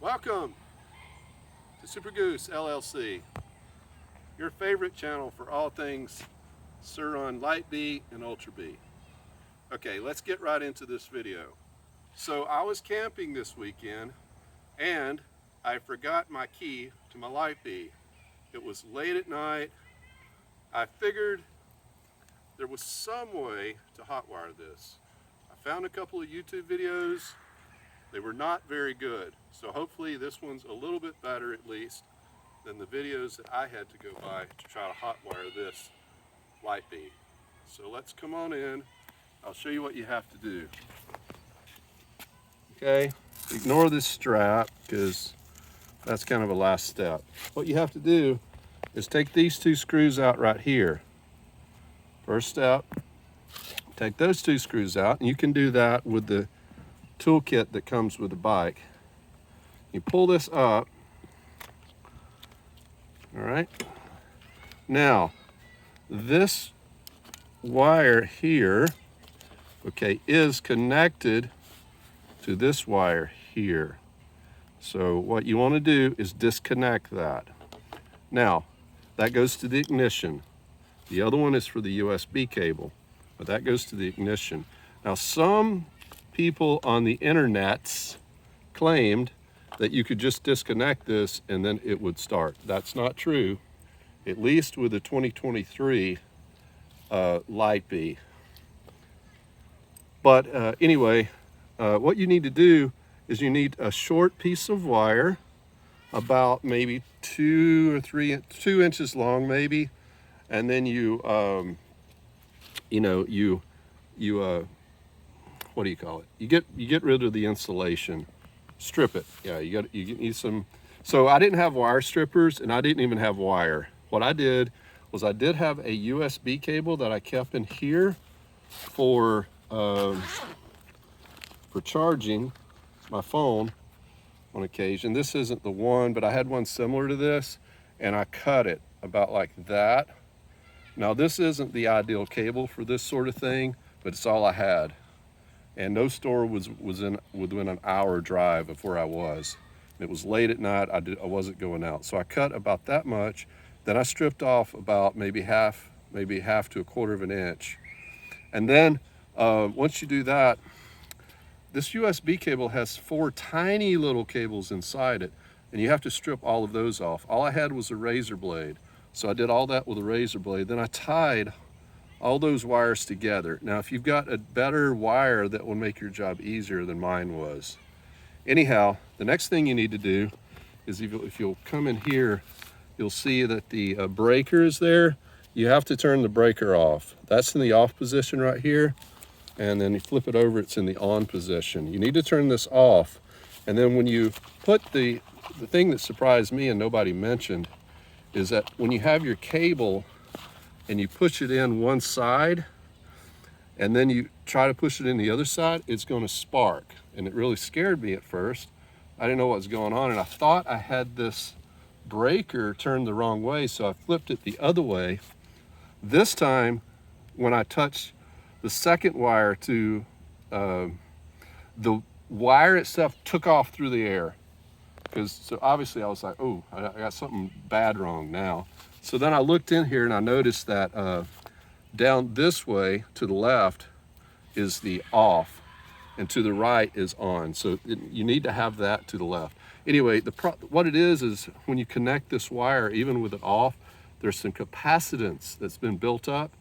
Welcome to SUPERGOOSE-LLC, your favorite channel for all things Surron Light Bee and Ultra Bee. Okay, let's get right into this video. So I was camping this weekend and I forgot my key to my light bee. It was late at night. I figured there was some way to hotwire this. I found a couple of YouTube videos. They were not very good. So hopefully this one's a little bit better at least than the videos that I had to go by to try to hotwire this light bee. So let's come on in. I'll show you what you have to do. Okay, ignore this strap because that's kind of a last step. What you have to do is take these two screws out right here. First step, take those two screws out, and you can do that with the toolkit that comes with the bike. You pull this up. All right. Now, this wire here, okay, is connected to this wire here. So what you want to do is disconnect that. Now, that goes to the ignition. The other one is for the USB cable, but that goes to the ignition. Now, some people on the internets claimed that you could just disconnect this and then it would start. That's not true, at least with the 2023 Light Bee. But anyway, what you need to do is you need a short piece of wire, about maybe 2 inches long maybe, and then you what do you call it? You get rid of the insulation, strip it. Yeah, you need some. So I didn't have wire strippers, and I didn't even have wire. What I did was I did have a USB cable that I kept in here for charging my phone on occasion. This isn't the one, but I had one similar to this, and I cut it about like that. Now this isn't the ideal cable for this sort of thing, but it's all I had. And no store was within an hour drive of where I was. It was late at night, I wasn't going out. So I cut about that much, then I stripped off about maybe half to 1/4 of an inch. And then once you do that, this USB cable has 4 tiny little cables inside it, and you have to strip all of those off. All I had was a razor blade. So I did all that with a razor blade. Then I tied all those wires together. Now, if you've got a better wire, that will make your job easier than mine was. Anyhow, the next thing you need to do is if you'll come in here, you'll see that the breaker is there. You have to turn the breaker off. That's in the off position right here. And then you flip it over, it's in the on position. You need to turn this off. And then when you put the thing that surprised me and nobody mentioned is that when you have your cable and you push it in one side and then you try to push it in the other side, it's going to spark. And it really scared me at first. I didn't know what was going on, and I thought I had this breaker turned the wrong way, so I flipped it the other way. This time, when I touched the second wire to the wire itself took off through the air. So obviously I was like, oh, I got something bad wrong now. So then I looked in here and I noticed that down this way to the left is the off and to the right is on. So you need to have that to the left. Anyway, what it is when you connect this wire, even with it off, there's some capacitance that's been built up,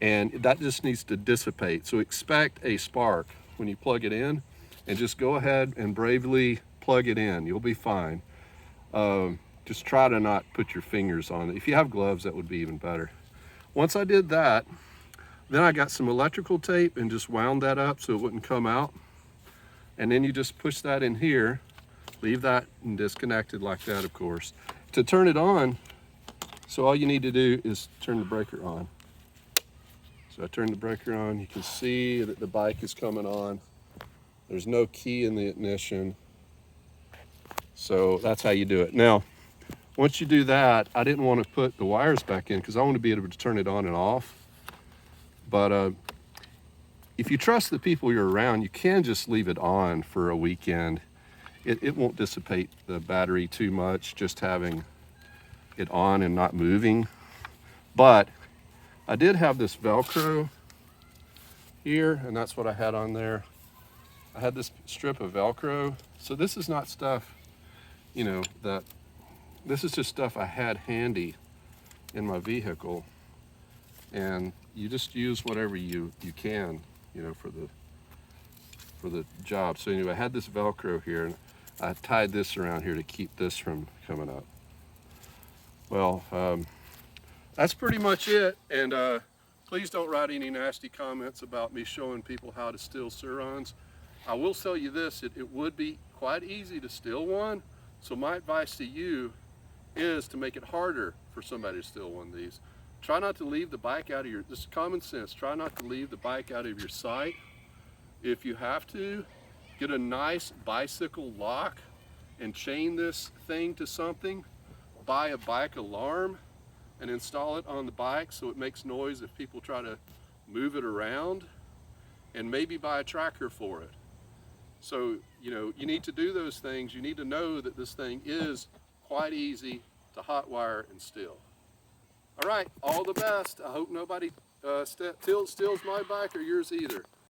and that just needs to dissipate. So expect a spark when you plug it in, and just go ahead and bravely plug it in. You'll be fine. Just try to not put your fingers on it. If you have gloves, that would be even better. Once I did that, then I got some electrical tape and just wound that up so it wouldn't come out. And then you just push that in here, leave that and disconnected like that, of course. To turn it on, so all you need to do is turn the breaker on. So I turn the breaker on, you can see that the bike is coming on. There's no key in the ignition. So that's how you do it. Now, once you do that, I didn't want to put the wires back in because I want to be able to turn it on and off. But if you trust the people you're around, you can just leave it on for a weekend it won't dissipate the battery too much, just having it on and not moving. But I did have this Velcro here, and that's what I had on there. I had this strip of Velcro. So this is not stuff, you know, this is just stuff I had handy in my vehicle. And you just use whatever you can, you know, for the job. So anyway, I had this Velcro here, and I tied this around here to keep this from coming up. Well, that's pretty much it. And please don't write any nasty comments about me showing people how to steal Surrons. I will tell you this, it would be quite easy to steal one. So my advice to you is to make it harder for somebody to steal one of these. Try not to leave the bike out of your, this is common sense, try not to leave the bike out of your sight. If you have to, get a nice bicycle lock and chain this thing to something. Buy a bike alarm and install it on the bike so it makes noise if people try to move it around, and maybe buy a tracker for it. So, you know, you need to do those things. You need to know that this thing is quite easy to hotwire and steal. All right, all the best. I hope nobody steals my bike or yours either.